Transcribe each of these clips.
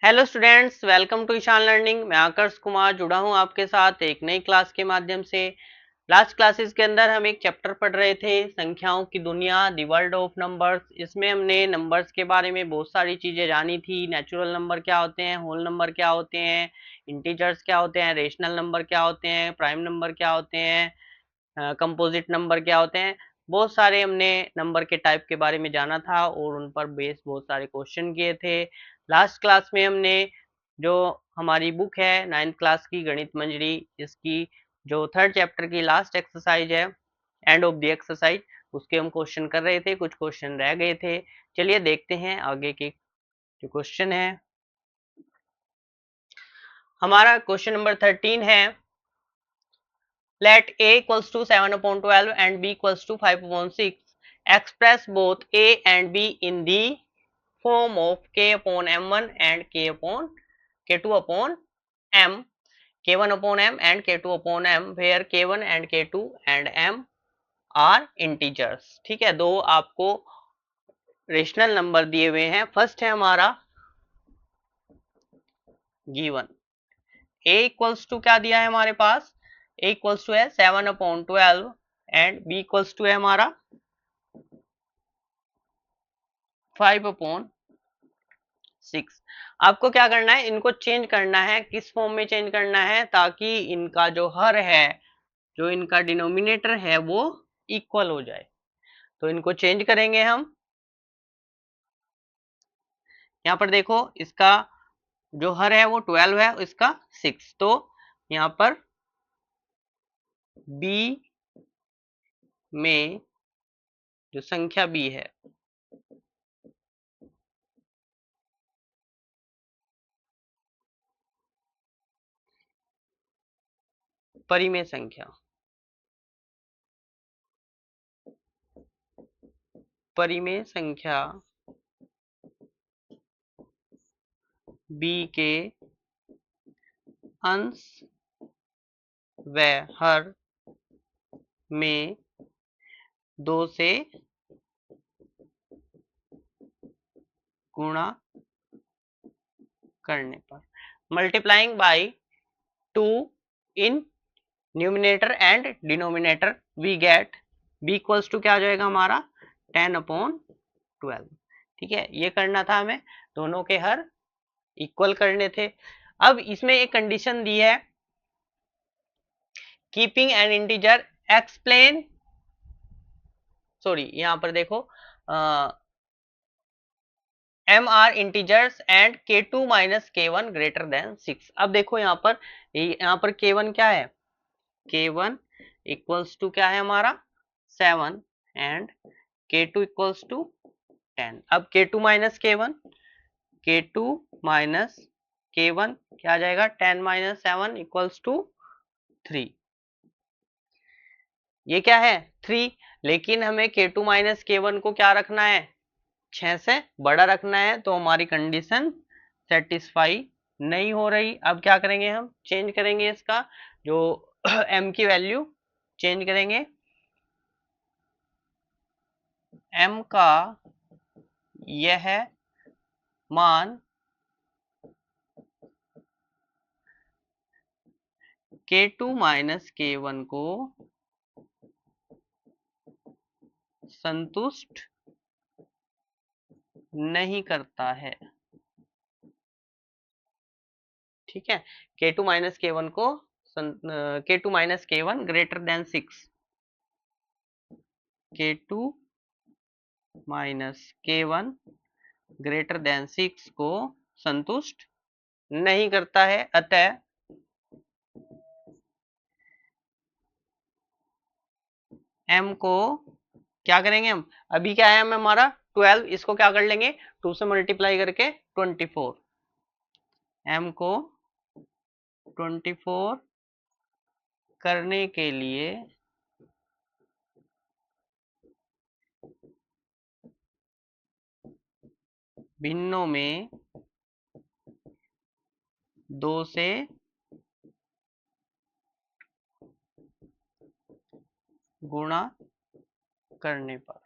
Hello students, welcome to Ishan learning. मैं आकर्ष कुमार जुड़ा हूं आपके साथ एक नई क्लास के माध्यम से। लास्ट क्लासेस के अंदर हम एक चैप्टर पढ़ रहे थे, संख्याओं की दुनिया, द वर्ल्ड ऑफ नंबर्स। इसमें हमने नंबर्स के बारे में बहुत सारी चीजें जानी थी। नेचुरल नंबर क्या होते हैं, होल नंबर क्या होते हैं, इंटीजर्स क्या होते हैं, रेशनल नंबर क्या होते हैं, प्राइम नंबर क्या होते हैं, कंपोजिट नंबर क्या होते हैं। बहुत सारे हमने नंबर के टाइप के बारे में जाना था और उन पर बेस बहुत सारे क्वेश्चन किए थे। लास्ट क्लास में हमने जो हमारी बुक है 9th क्लास की गणित मंजरी, इसकी जो थर्ड चैप्टर की लास्ट एक्सरसाइज है, एंड ऑफ द एक्सरसाइज, उसके हम क्वेश्चन कर रहे थे। कुछ क्वेश्चन रह गए थे, चलिए देखते हैं आगे के जो क्वेश्चन है। हमारा क्वेश्चन नंबर 13 है, let a equals to 7/12 and b equals to 5/6. Express both a and b in the form of k upon m1 and k2 upon m, k1 upon m and k2 upon m, where k1 and k2 and m are integers। ठीक है, दो आपको rational number दिए हुए हैं। First है हमारा given, a equals to क्या दिया है हमारे पास, a इक्वल्स टू है 7/12 एंड b इक्वल्स टू है हमारा 5/6। आपको क्या करना है, इनको चेंज करना है। किस फॉर्म में चेंज करना है, ताकि इनका जो हर है, जो इनका डिनोमिनेटर है, वो इक्वल हो जाए। तो इनको चेंज करेंगे हम। यहाँ पर देखो, इसका जो हर है वो 12 है, इसका 6। तो यहाँ पर b में जो संख्या b है, परिमेय संख्या, परिमेय संख्या b के अंश व हर में 2 से गुणा करने पर, multiplying by 2 in numerator and denominator, we get b equals to क्या हो जाएगा हमारा 10/12। ठीक है, ये करना था हमें, दोनों के हर इक्वल करने थे। अब इसमें एक कंडीशन दी है, keeping an integer explain, sorry यहाँ पर देखो m are integers and k2 minus k1 greater than 6। अब देखो यहाँ पर k1 क्या है, k1 इक्वल्स टू क्या है हमारा 7 एंड k2 इक्वल्स टू 10। अब k2 minus k1, k2 minus k1 क्या आ जाएगा, 10 माइनस 7 इक्वल्स टू 3। ये क्या है 3, लेकिन हमें k2 माइनस k1 को क्या रखना है, 6 से बड़ा रखना है। तो हमारी कंडीशन सेटिस्फाई नहीं हो रही। अब क्या करेंगे, हम चेंज करेंगे इसका जो m की वैल्यू चेंज करेंगे। m का यह मान k2 माइनस k1 को संतुष्ट नहीं करता है। ठीक है, k2 माइनस k1 को k2 minus k1 greater than 6, k2 minus k1 greater than 6 को संतुष्ट नहीं करता है। अतः m को क्या करेंगे हम, अभी क्या है हमारा 12, इसको क्या कर लेंगे 2 से मल्टीप्लाई करके 24। m को 24 करने के लिए भिन्नों में 2 से गुणा करने पर,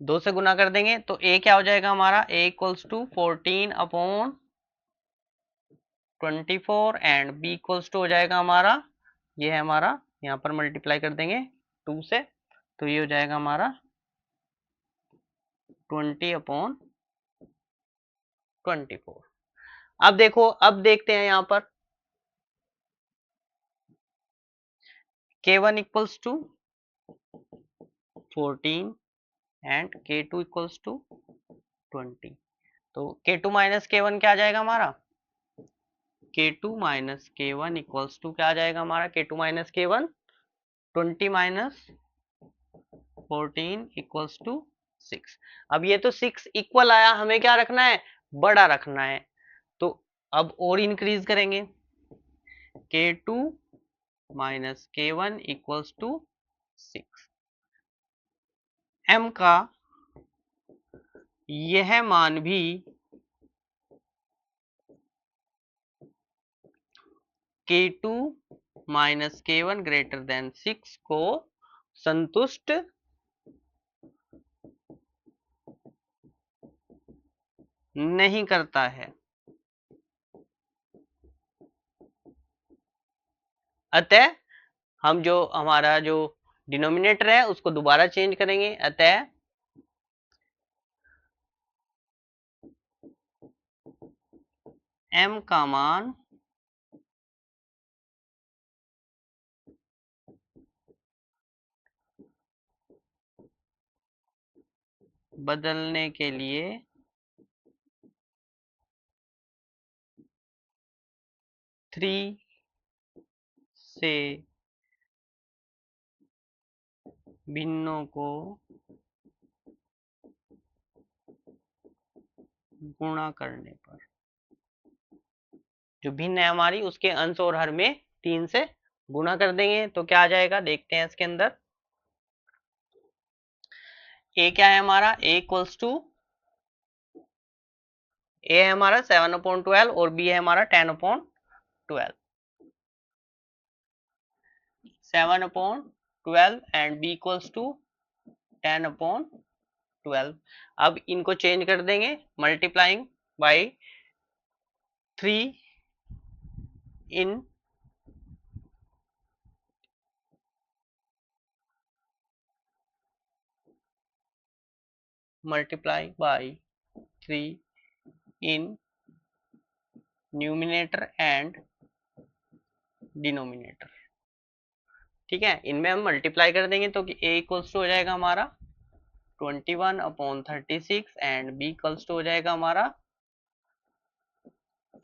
2 से गुना कर देंगे तो a क्या हो जाएगा हमारा, a equals to 14/24 and b equals to हो जाएगा हमारा, ये है हमारा, यहाँ पर मल्टीप्लाई कर देंगे 2 से, तो ये हो जाएगा हमारा 20/24। अब देखो, अब देखते हैं यहाँ पर k1 equals to 14 and k2 equals to 20, तो k2 माइनस k1 क्या आ जाएगा हमारा, k2 minus k1 equals to क्या आ जाएगा हमारा, k2 minus k1 20 minus 14 equals to 6। अब ये तो 6 इक्वल आया, हमें क्या रखना है, बड़ा रखना है, तो अब और इंक्रीज करेंगे, k2 minus k1 equals to 6। m का यह मान भी k2 minus k1 greater than 6 को संतुष्ट नहीं करता है। अतः हम जो हमारा जो डिनोमिनेटर है उसको दोबारा चेंज करेंगे, अतः m का मान बदलने के लिए थ्री से भिन्नों को गुणा करने पर, जो भिन्न है हमारी उसके अंश और हर में 3 से गुणा कर देंगे तो क्या आ जाएगा, देखते हैं इसके अंदर। a क्या है हमारा, a इक्वल्स टू, a है हमारा 7/12 और b है हमारा 10/12, 7/12 एंड b इक्वल्स टू 10/12। अब इनको चेंज कर देंगे, multiplying by 3 in multiply by 3 in numerator and denominator. ठीक है, इनमें हम मल्टीप्लाई कर देंगे तो कि a इक्वल्स टू हो जाएगा हमारा 21/36 एंड b इक्वल्स टू हो जाएगा हमारा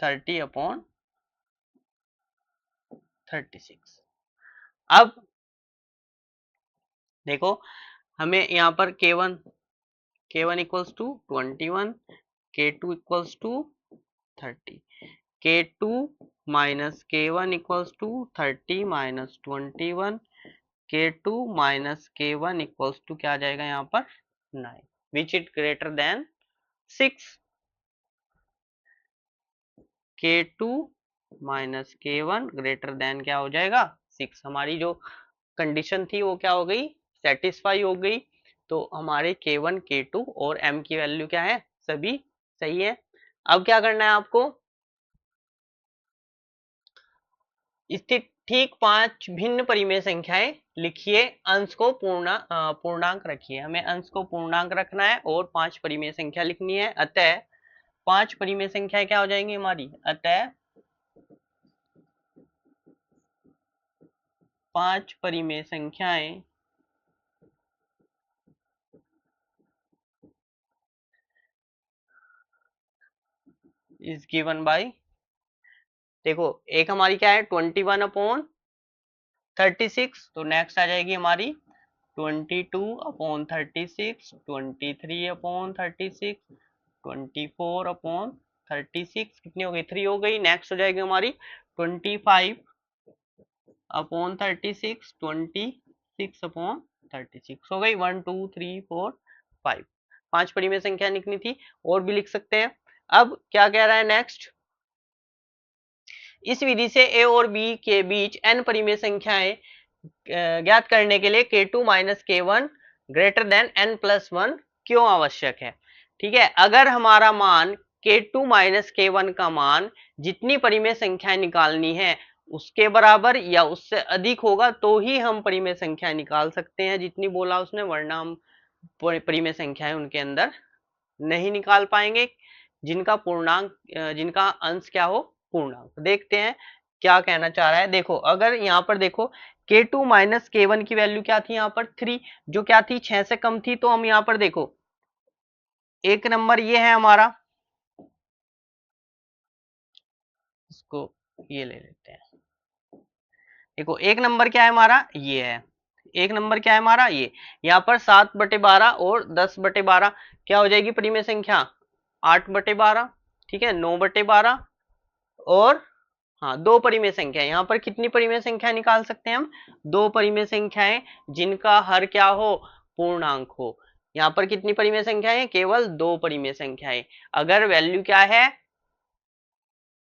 30/36। अब देखो, हमें यहाँ पर k1 equals to 21, k2 equals to 30, k2 minus k1 equals to 30 minus 21, k2 minus k1 equals to क्या आ जाएगा यहाँ पर 9, which is greater than 6। k2 minus k1 greater than क्या हो जाएगा 6, हमारी जो कंडीशन थी वो क्या हो गई, सेटिस्फाई हो गई, तो हमारे k1 k2 और m की वैल्यू क्या है, सभी सही है। अब क्या करना है आपको, स्थित ठीक 5 भिन्न परिमेय संख्याएं लिखिए, अंश को पूर्णांक रखिए, हमें अंश को पूर्णांक रखना है और 5 परिमेय संख्या लिखनी है, अतः 5 परिमेय संख्याएं क्या हो जाएंगी हमारी, अतः 5 परिमेय संख्याएं इज गिवन बाय, देखो एक हमारी क्या है 21/36, तो नेक्स्ट आ जाएगी हमारी 22/36, 23/36, 24/36, कितनी हो गई, 3 हो गई। नेक्स्ट हो जाएगी हमारी 25/36, 26/36 हो गई, 1 2 3 4 5, 5 परिमेय संख्या लिखनी थी, और भी लिख सकते हैं। अब क्या कह रहा है नेक्स्ट, इस विधि से a और b के बीच n परिमेय संख्याएं ज्ञात करने के लिए k2 minus k1 greater then n plus 1 क्यों आवश्यक है? ठीक है, अगर हमारा मान K2 माइनस K1 का मान जितनी परिमेय संख्याएं निकालनी है उसके बराबर या उससे अधिक होगा तो ही हम परिमेय संख्या निकाल सकते हैं। जितनी बोला उसने, वरना हम परिमेय संख्याएं उनके अंदर नहीं निकाल पाएंगे जिनका पूर्णांक जिनका अंश क्या हो, पूर्णांक। देखते हैं क्या कहना चाह रहा है। देखो, अगर यहाँ पर देखो K2 माइनस K1 की वैल्यू क्या थी, यहाँ पर 3, जो क्या थी 6 से कम थी। तो हम यहाँ पर देखो एक नंबर ये है हमारा, इसको ये ले लेते हैं। देखो एक नंबर क्या है हमारा, ये है। एक नंबर क्या है हमारा, ये। यहाँ पर 7/12 और 10/12 क्या हो जाएगी परिमेय संख्या, 8/12। ठीक है, 9/12 और हाँ 2 परिमेय संख्या। यहाँ पर कितनी परिमेय संख्या निकाल सकते हैं हम, 2 परिमेय संख्याएं जिनका हर क्या हो, पूर्णांक हो। यहाँ पर कितनी परिमेय संख्याएं, केवल 2 परिमेय संख्याएं, अगर वैल्यू क्या है,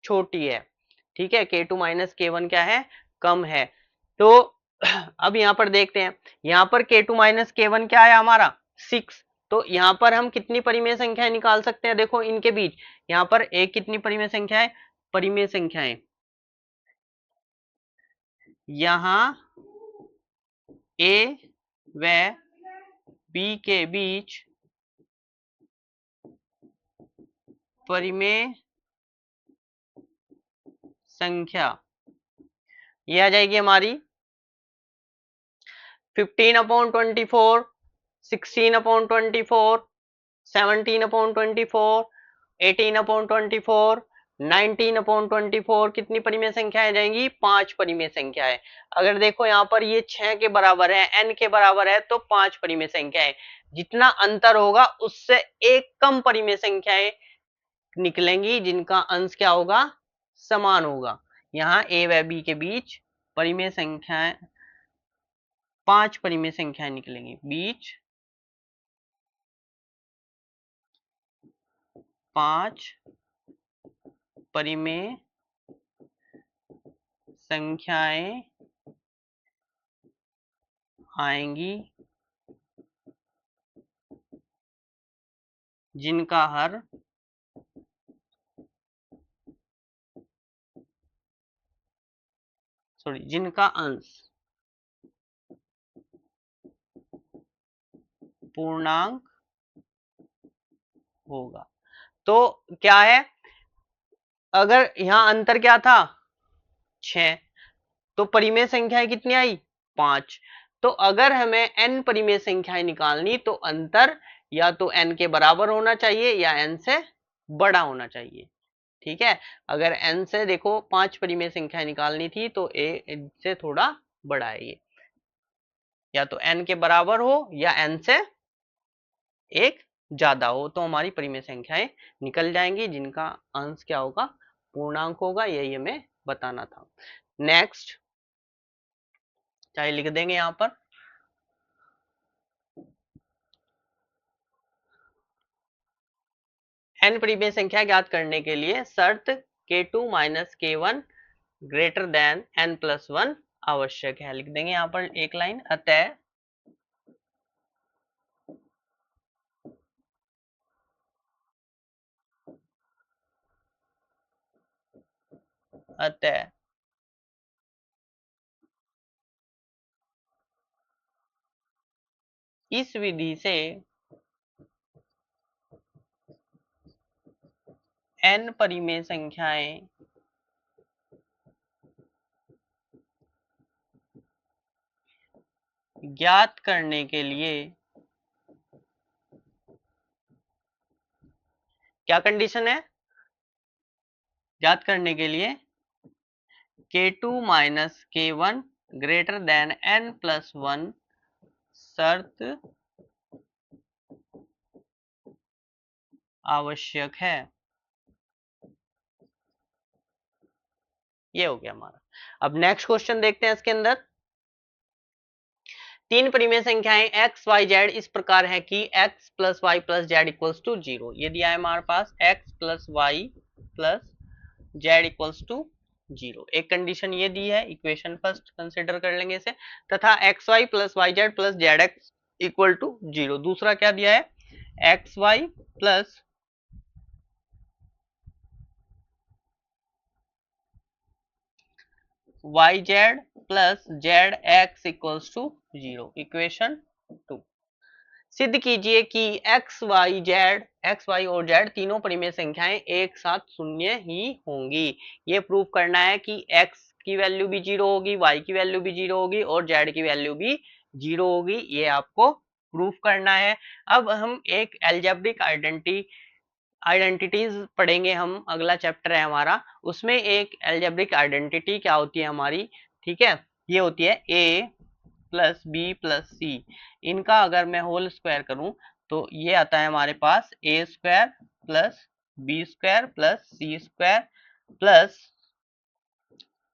छोटी है। ठीक है, K2 माइनस K1 क्या है, कम है। तो अब यहाँ पर देखते हैं, यहाँ पर K2 माइनस K1 क्या है हमारा, 6। तो यहाँ पर हम कितनी परिमेय संख्याएं निकाल सकते हैं, देखो इनके बीच यहाँ पर एक कितनी परिमेय संख्या है, परिमेय संख्याएं यहाँ A व B के बीच परिमेय संख्या ये आ जाएगी हमारी 15/24, 16/24, 17/24, 18/24, 19/24। कितनी परिमेय संख्याएं जाएंगी, 5 परिमेय संख्याएं। अगर देखो यहाँ पर ये 6 के बराबर है, n के बराबर है, तो 5 परिमेय संख्याएं। जितना अंतर होगा उससे एक कम परिमेय संख्याएं निकलेंगी जिनका अंश क्या होगा, समान होगा। यहाँ a व b के बीच परिमेय संख्याएं 5 परिमेय संख्याएं निकलेंगी, बीच 5 परिमेय संख्याएं आएंगी जिनका हर जिनका अंश पूर्णांक होगा। तो क्या है, अगर यहाँ अंतर क्या था, 6, तो परिमेय संख्याएं कितनी आई, 5। तो अगर हमें n परिमेय संख्याएं निकालनी तो अंतर या तो n के बराबर होना चाहिए या n से बड़ा होना चाहिए। ठीक है, अगर n से देखो 5 परिमेय संख्याएं निकालनी थी तो a से थोड़ा बड़ा है, ये या तो n के बराबर हो या n से एक ज्यादा हो, तो हमारी परिमेय संख्याएं निकल जाएंगी जिनका अंश क्या होगा, पूर्णांक होगा। यही हमें बताना था। नेक्स्ट चाहे लिख देंगे यहाँ पर, n परिमेय संख्या ज्ञात करने के लिए शर्त K2 minus K1 greater then n+1 आवश्यक है। लिख देंगे यहाँ पर एक लाइन, अतः अतः इस विधि से n परिमेय संख्याएं ज्ञात करने के लिए क्या कंडीशन है, ज्ञात करने के लिए K2 minus K1 greater then n+1 शर्त आवश्यक है। ये हो गया हमारा। अब नेक्स्ट क्वेश्चन देखते हैं। इसके अंदर 3 परिमेय संख्याएं x y z इस प्रकार है कि x plus y plus z equals to 0। ये दिया है हमारे पास x plus y plus z equals to 0। एक कंडीशन ये दी है, इक्वेशन फर्स्ट कंसिडर कर लेंगे इसे, तथा x y plus y z plus z x equal to 0। दूसरा क्या दिया है, x y plus y z plus z x equals to 0। Equation 2। सिद्ध कीजिए कि एक्स वाई और जेड तीनों परिमेय संख्याएं एक साथ शून्य ही होंगी। ये प्रूव करना है कि एक्स की वैल्यू भी 0 होगी, वाई की वैल्यू भी 0 होगी और जेड की वैल्यू भी 0 होगी। ये आपको प्रूफ करना है। अब हम एक एल्जेब्रिक आइडेंटिटीज पढ़ेंगे। हम अगला चैप्टर है हमारा, उसमें एक एल्जेब्रिक आइडेंटिटी क्या होती है हमारी, ठीक है, ये होती है ए प्लस बी प्लस सी। इनका अगर मैं होल स्क्वायर करूं तो ये आता है हमारे पास a square plus b square plus c square plus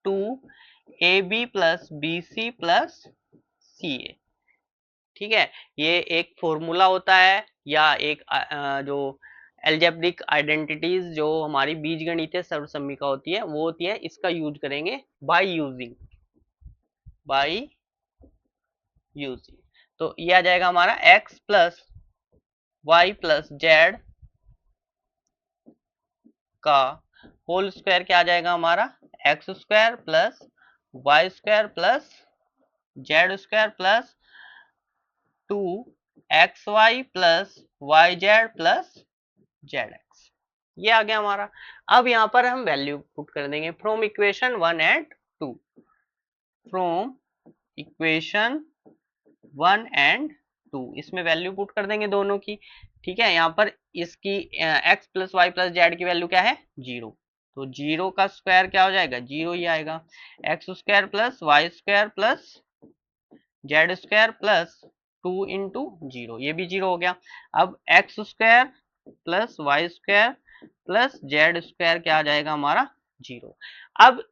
2ab plus b c plus c a. ठीक है, ये एक फॉर्मूला होता है या एक जो एल्जेब्रिक आइडेंटिटीज जो हमारी बीजगणितीय सर्वसम्मिका होती है वो होती है, इसका यूज करेंगे बाय यूजिंग। तो ये आ जाएगा हमारा x plus y plus z का होल स्क्वायर क्या आ जाएगा हमारा, x square plus y square plus z square plus 2xy plus y z plus z x. ये आ गया हमारा। अब यहाँ पर हम वैल्यू पुट कर देंगे from equation 1 and 2। From equation 1 and 2 इसमें वैल्यू पुट कर देंगे दोनों की। ठीक है, यहाँ पर इसकी x plus y plus z की वैल्यू क्या है, 0। तो 0 का स्क्वायर क्या हो जाएगा, 0 ही आएगा। X square plus y square plus z square plus 2 into 0, ये भी 0 हो गया। अब x square plus y square plus z square क्या आ जाएगा हमारा, 0। अब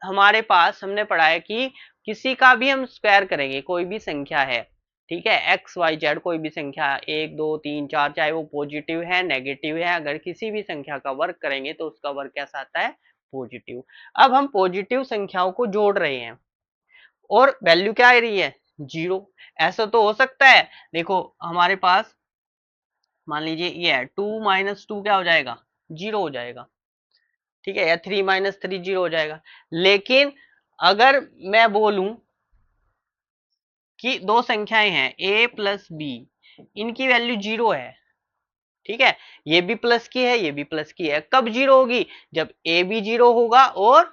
हमारे पास हमने पढ़ा है कि किसी का भी हम स्क्वायर करेंगे, कोई भी संख्या है, ठीक है, एक्स वाई जेड कोई भी संख्या 1 2 3 4, चाहे वो पॉजिटिव है नेगेटिव है, अगर किसी भी संख्या का वर्ग करेंगे तो उसका वर्ग कैसा आता है, पॉजिटिव। अब हम पॉजिटिव संख्याओं को जोड़ रहे हैं और वैल्यू क्या आ रही है, 0। ऐसा तो हो सकता है, देखो हमारे पास मान लीजिए ये है 2 माइनस 2 क्या हो जाएगा, 0 हो जाएगा। ठीक है, या 3 माइनस 3 0 हो जाएगा। लेकिन अगर मैं बोलूं कि दो संख्याएं हैं a प्लस बी, इनकी वैल्यू 0 है, ठीक है, ये भी प्लस की है ये भी प्लस की है, कब 0 होगी, जब a भी 0 होगा और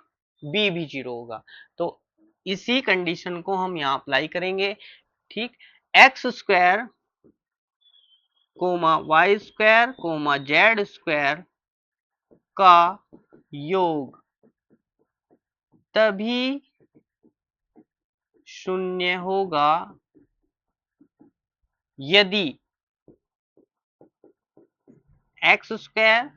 b भी 0 होगा। तो इसी कंडीशन को हम यहाँ अप्लाई करेंगे। ठीक, x square comma y square comma z square का योग तभी शून्य होगा यदि x square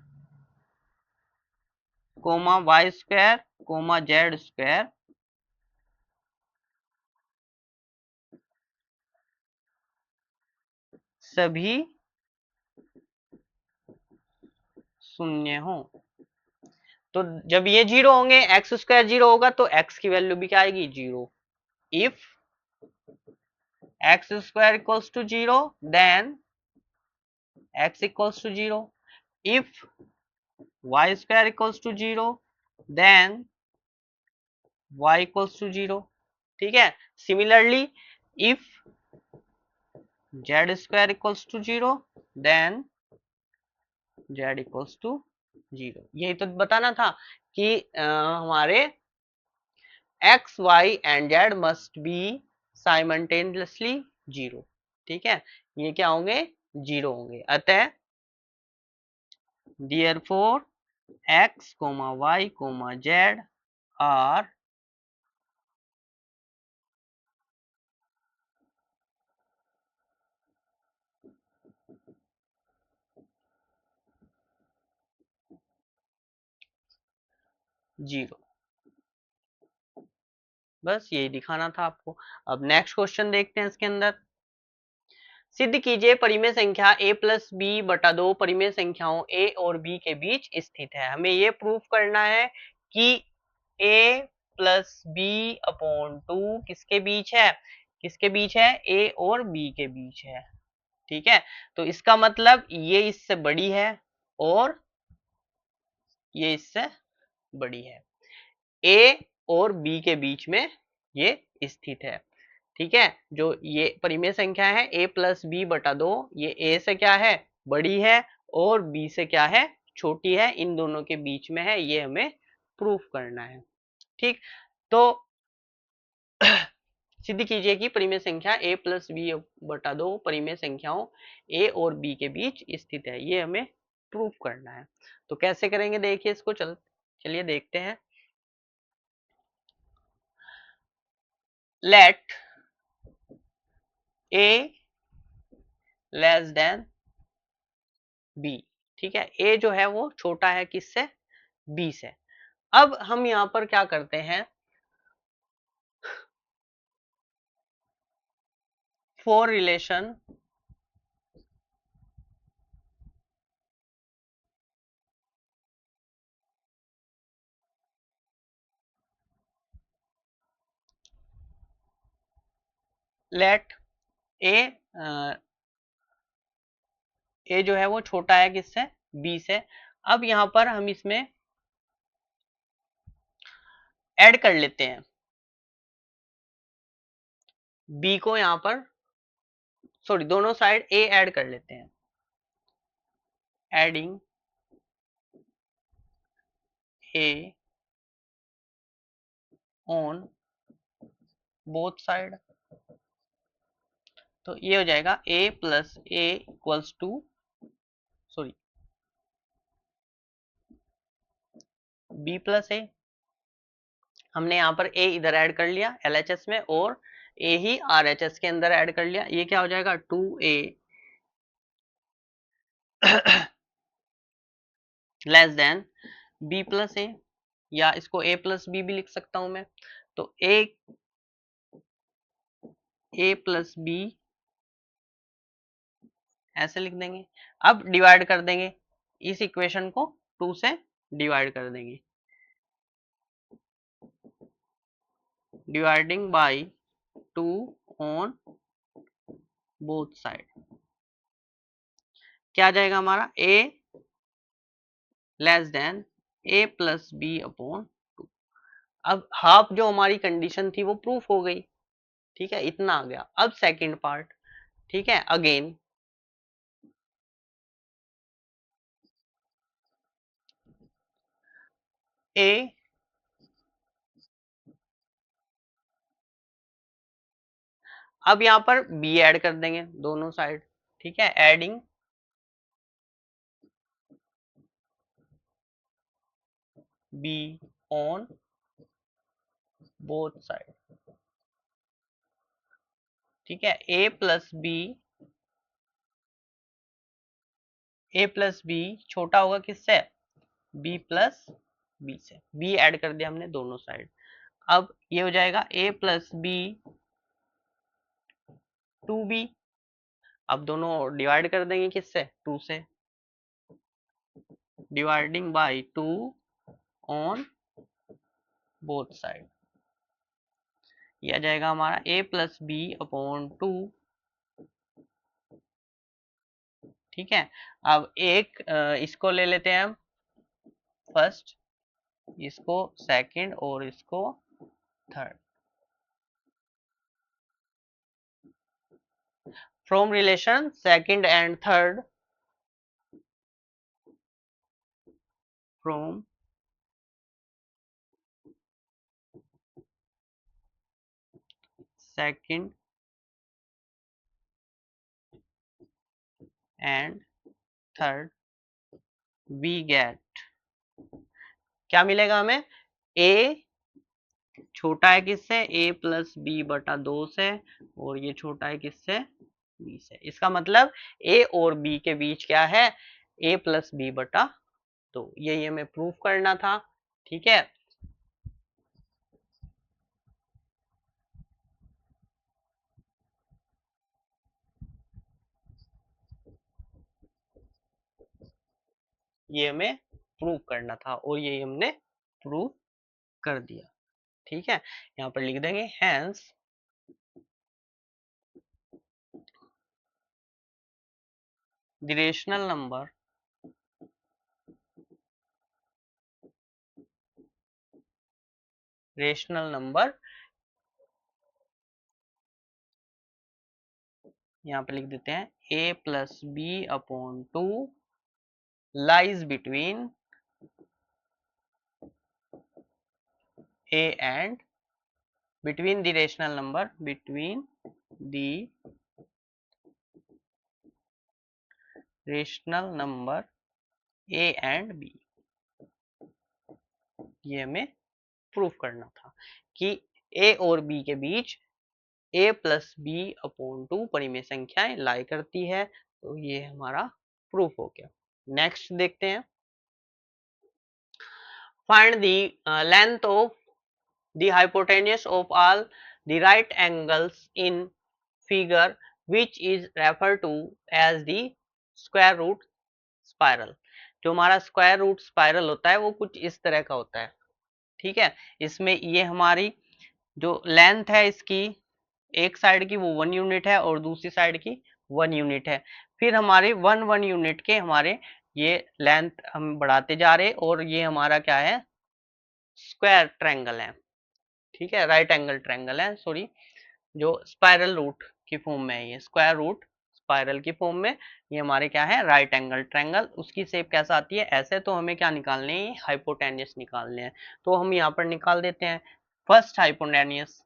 comma y square comma z square सभी शून्य हो। तो जब ये 0 होंगे, एक्स स्क्वायर 0 होगा तो एक्स की वैल्यू भी क्या आएगी, 0। If x square equals to 0 then x equals to 0. If y square equals to 0 then y equals to 0. ठीक है, similarly if z square equals to 0 then z equals to 0। यही तो बताना था कि हमारे x y and z must be simultaneously 0। ठीक है, ये क्या होंगे, 0 होंगे। अतः therefore x, y, z are zero. बस यही दिखाना था आपको। अब नेक्स्ट क्वेश्चन देखते हैं इसके अंदर। सिद्ध कीजिए परिमेय संख्या a प्लस बी बटा 2 परिमेय संख्याओं a और b के बीच स्थित है। हमें ये प्रूफ करना है कि a प्लस बी अपॉन 2 किसके बीच है, किसके बीच है, a और b के बीच है। ठीक है, तो इसका मतलब ये इससे बड़ी है और ये इससे बड़ी है। ए और बी के बीच में ये स्थित है। ठीक है, जो ये परिमेय संख्या है a प्लस बी बटा 2, ये a से क्या है, बड़ी है, और b से क्या है, छोटी है, इन दोनों के बीच में है, ये हमें प्रूफ करना है। ठीक, तो सिद्ध कीजिए कि परिमेय संख्या a प्लस बी बटा 2 परिमेय संख्याओं a और b के बीच स्थित है, ये हमें प्रूफ करना है। तो कैसे करेंगे देखिए इसको, चलिए देखते हैं। Let a less than b। ठीक है, a जो है वो छोटा है किससे, b से। अब हम यहाँ पर क्या करते हैं, for relation let a, a जो है वो छोटा है किससे, b से। अब यहाँ पर हम इसमें ऐड कर लेते हैं b को, यहाँ पर सॉरी दोनों साइड a ऐड कर लेते हैं, adding a on both side. तो ये हो जाएगा a plus a equals to, sorry b plus a, हमने यहाँ पर a इधर ऐड कर लिया LHS में, और a ही RHS के अंदर ऐड कर लिया, ये क्या हो जाएगा 2a less than b plus a, या इसको a प्लस b भी लिख सकता हूं मैं। तो a प्लस b ऐसे लिख देंगे। अब डिवाइड कर देंगे, इस इक्वेशन को 2 से डिवाइड कर देंगे, dividing by 2 on both side. क्या आ जाएगा हमारा, a less than a plus b upon 2। अब हाफ जो हमारी कंडीशन थी वो प्रूफ हो गई। ठीक है, इतना आ गया। अब सेकंड पार्ट, ठीक है, अगेन a, अब यहाँ पर b ऐड कर देंगे दोनों साइड। ठीक है, adding b on both side. ठीक है, a प्लस बी छोटा होगा किससे, b प्लस बी से, b ऐड कर दिया हमने दोनों साइड। अब ये हो जाएगा a प्लस बी 2b, अब दोनों डिवाइड कर देंगे किससे, 2 से, dividing by 2 on both side. ये आ जाएगा हमारा a प्लस बी अपॉन 2। ठीक है, अब एक इसको ले लेते हैं हम फर्स्ट, इसको सेकंड, और इसको third. From relation second and third, from second and third we get, क्या मिलेगा हमें, a छोटा है किससे, a प्लस बी बटा 2 से, और ये छोटा है किससे, b से। इसका मतलब a और b के बीच क्या है, a प्लस बी बटा 2, यही हमें प्रूफ करना था। ठीक है, ये हमें प्रूफ करना था, और ये हमने प्रूफ कर दिया। ठीक है, यहाँ पर लिख देंगे हैंस द रेशनल नंबर यहाँ पे लिख देते हैं a plus b upon two lies between a and between the rational number between the rational number a and b। ये हमें प्रूफ करना था कि a और b के बीच a plus b upon two परिमेय संख्याएं लाई करती है। तो ये हमारा प्रूफ हो गया। नेक्स्ट देखते हैं, find the length of the hypotenuse of all the right angles in figure which is referred to as the square root spiral। जो हमारा स्क्वायर रूट स्पाइरल होता है वो कुछ इस तरह का होता है। ठीक है, इसमें ये हमारी जो लेंथ है इसकी एक साइड की वो 1 यूनिट है और दूसरी साइड की 1 यूनिट है। फिर हमारे 1 यूनिट के हमारे ये लेंथ हम बढ़ाते जा रहे और ये हमारा क्या है, स्क्वायर ट्रायंगल है। ठीक है, राइट एंगल ट्रायंगल है, सॉरी, जो स्पाइरल रूट की फॉर्म में है, ये स्क्वायर रूट स्पाइरल की फॉर्म में, ये हमारे क्या है, राइट एंगल ट्रायंगल। उसकी शेप कैसा आती है, ऐसे। तो हमें क्या निकालने हैं, हाइपोटेन्यूस निकालने हैं। तो हम यहाँ पर निकाल देते हैं फर्स्ट हाइपोटेन्यूस।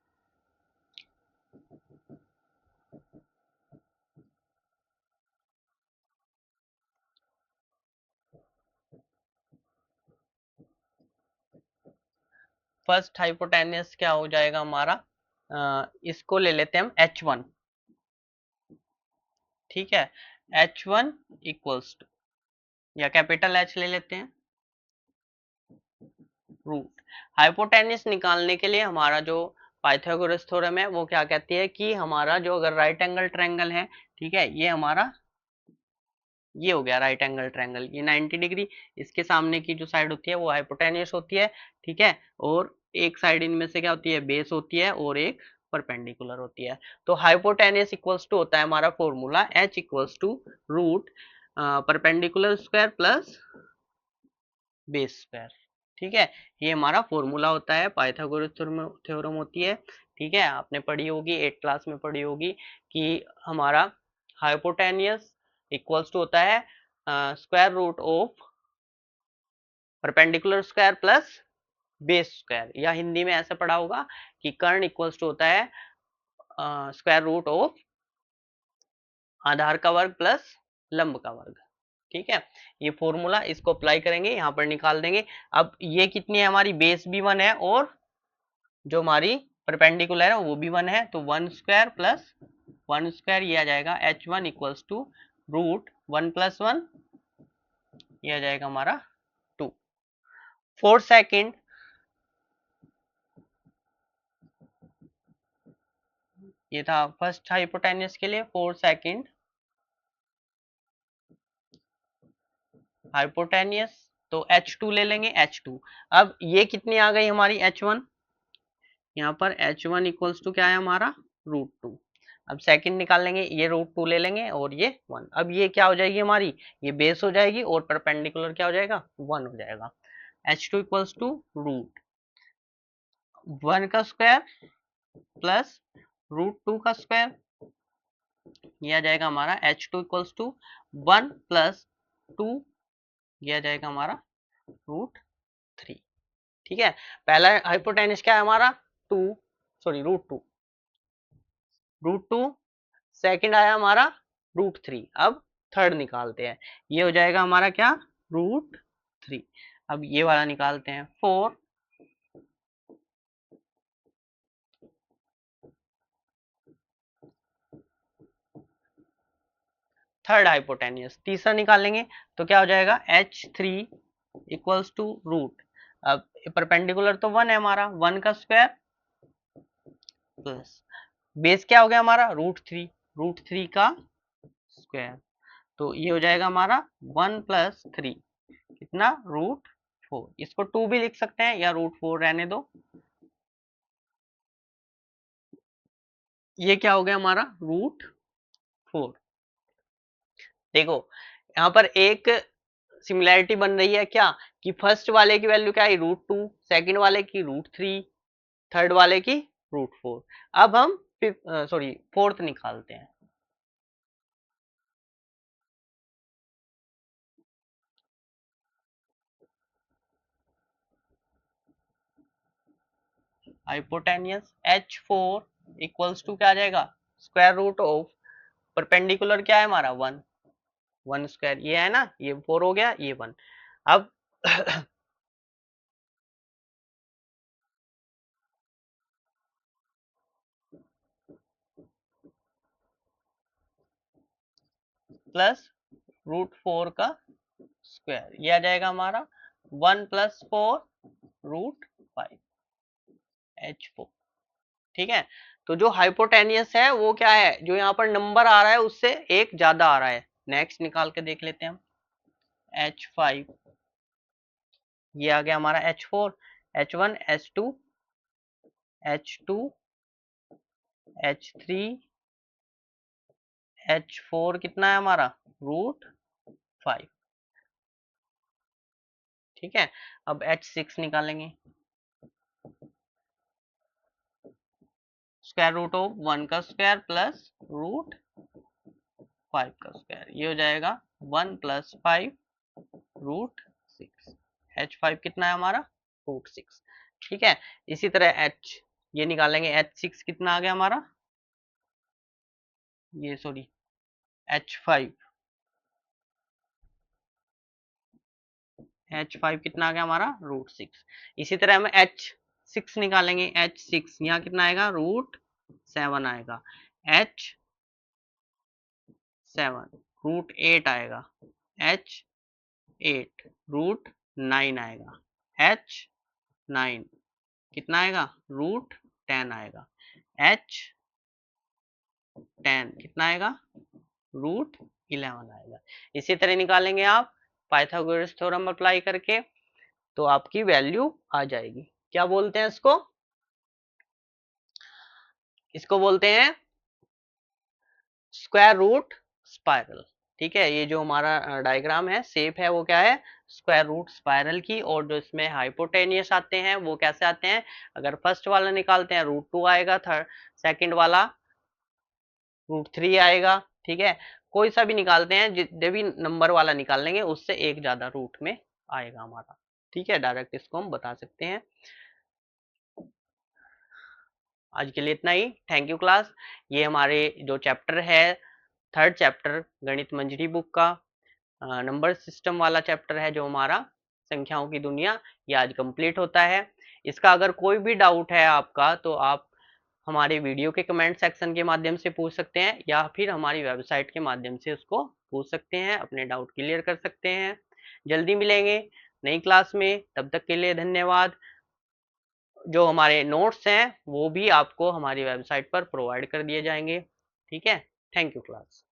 फर्स्ट हाइपोटेन्यूस क्या हो जाएगा हमारा, इसको ले लेते हैं हम h1। ठीक है, h1 इक्वल्स टू, या कैपिटल H ले लेते हैं, रूट। हाइपोटेन्यूस निकालने के लिए हमारा जो पाइथागोरस थ्योरम है वो क्या कहती है कि हमारा जो अगर राइट एंगल ट्रायंगल है, ठीक है, ये हमारा ये हो गया राइट एंगल ट्रायंगल, ये 90 डिग्री, इसके सामने की जो साइड होती है वो हाइपोटेन्यूस होती है। ठीक है, और एक साइड इनमें से क्या होती है, बेस होती है, और एक परपेंडिकुलर होती है। तो हाइपोटेन्यूस इक्वल्स टू होता है हमारा formula h equals to root perpendicular square plus base square. ठीक है, ये हमारा फॉर्मूला होता है, पाइथागोरस थ्योरम होती है। ठीक है, आपने पढ़ी होगी, 8 क्लास में पढ़ी होगी कि हमारा हाइपोटेन्यूस इक्वल्स टू होता है square root of perpendicular square plus base square, या हिंदी में ऐसा पढ़ा होगा कि कर्ण इक्वल्स टू होता है स्क्वायर रूट ऑफ आधार का वर्ग प्लस लंब का वर्ग। ठीक है, ये फॉर्मूला, इसको अप्लाई करेंगे, यहाँ पर निकाल देंगे। अब ये कितनी है हमारी, बेस भी 1 है और जो हमारी परपेंडिकुलर है वो भी 1 है, तो 1 स्क्वायर प्लस 1 स्क्वायर, ये आ जाएगा h1 equals to root 1 plus 1, ये आ जाएगा हमारा 2। 4 सेकेंड, ये था फर्स्ट हाइपोटेन्यूस के लिए। 4 सेकेंड हाइपोटेन्यूस, तो h2 ले लेंगे, h2। अब ये कितनी आ गई हमारी h1, यहाँ पर h1 इक्वल्स टू क्या है हमारा, रूट 2। अब सेकंड निकाल लेंगे, ये रूट 2 ले लेंगे और ये 1। अब ये क्या हो जाएगी हमारी, ये बेस हो जाएगी और परपेंडिकुलर क्या हो जाएगा, 1 हो जाएगा। h2 इक्वल्स टू रूट 1 का स्क्वायर प्लस रूट 2 का स्क्वायर, ये आ जाएगा हमारा h2 इक्वल्स टू 1 प्लस 2, ये आ जाएगा हमारा रूट 3। ठीक है, पहला हाइपोटेन्यूस क्या है हमारा, 2, सॉरी रूट 2, सेकंड आया हमारा रूट 3। अब थर्ड निकालते हैं, ये हो जाएगा हमारा क्या, रूट 3। अब ये वाला निकालते हैं 4, थर्ड हाइपोटेन्यूस। तीसरा निकालेंगे तो क्या हो जाएगा, h3 इक्वल्स टू रूट, अब परपेंडिकुलर तो 1 है हमारा, 1 का स्क्वायर प्लस बेस क्या हो गया हमारा, रूट थ्री का स्क्वायर, तो ये हो जाएगा हमारा 1 प्लस 3, कितना, रूट 4। इसको 2 भी लिख सकते हैं या रूट 4 रहने दो। ये क्या हो गया हमारा, रूट 4। देखो यहाँ पर एक सिमिलैरिटी बन रही है क्या, कि फर्स्ट वाले की वैल्यू क्या है √2, सेकंड वाले की √3, थर्ड वाले की √4। अब हम फोर्थ निकालते हैं। हाइपोटेनियस H4 इक्वल्स टू क्या आ जाएगा, स्क्वायर रूट ऑफ परपेंडिकुलर क्या है हमारा 1, 1 स्क्वायर, ये है ना, ये 4 हो गया, ये 1। अब प्लस √4 का स्क्वायर, ये आ जाएगा हमारा 1 + 4 √5 H4। ठीक है, तो जो हाइपोटेनियस है वो क्या है, जो यहाँ पर नंबर आ रहा है उससे एक ज्यादा आ रहा है। नेक्स्ट निकाल के देख लेते हैं हम। H5, ये आ गया हमारा H4, H1, H2, H2, H3, H4 कितना है हमारा √5। ठीक है, अब H6 निकालेंगे, स्क्वायर रूट ऑफ 1 का स्क्वायर प्लस √5 का स्क्वायर, ये हो जाएगा 1 + 5 √6। H5 कितना है हमारा √6। ठीक है, इसी तरह ये निकालेंगे, H6 कितना आ गया हमारा, ये सॉरी H5, H5 कितना आ गया हमारा √6। इसी तरह हम H6 निकालेंगे, H6 यहाँ कितना आएगा √7 आएगा, H7 √8 आएगा, H8 √9 आएगा, H9 कितना आएगा √10 आएगा, H10 कितना आएगा √11 आएगा। इसी तरह निकालेंगे आप पाइथागोरस थ्योरम अप्लाई करके, तो आपकी वैल्यू आ जाएगी। क्या बोलते हैं इसको, इसको बोलते हैं स्क्वायर रूट स्पाइरल। ठीक है, ये जो हमारा डायग्राम है, शेप है, वो क्या है स्क्वायर रूट स्पाइरल की। और जो इसमें हाइपोटेनियस आते हैं वो कैसे आते हैं, अगर फर्स्ट वाला निकालते हैं √2 आएगा, थर्ड सेकंड वाला √3 आएगा। ठीक है, कोई सा भी निकालते हैं, जितने भी नंबर वाला निकाल लेंगे उससे एक ज्यादा रूट में आएगा हमारा। ठीक है, डायरेक्ट इसको हम बता सकते हैं। आज के लिए इतना ही, थैंक यू क्लास। ये हमारे जो चैप्टर है, थर्ड चैप्टर गणित मंजरी बुक का नंबर सिस्टम वाला चैप्टर है, जो हमारा संख्याओं की दुनिया, ये आज कंप्लीट होता है। इसका अगर कोई भी डाउट है आपका, तो आप हमारे वीडियो के कमेंट सेक्शन के माध्यम से पूछ सकते हैं, या फिर हमारी वेबसाइट के माध्यम से उसको पूछ सकते हैं, अपने डाउट क्लियर कर सकते हैं। जल्दी मिलेंगे नई क्लास में, तब तक के लिए धन्यवाद। जो हमारे नोट्स हैं वो भी आपको हमारी वेबसाइट पर प्रोवाइड कर दिए जाएंगे। ठीक है, थैंक यू क्लास।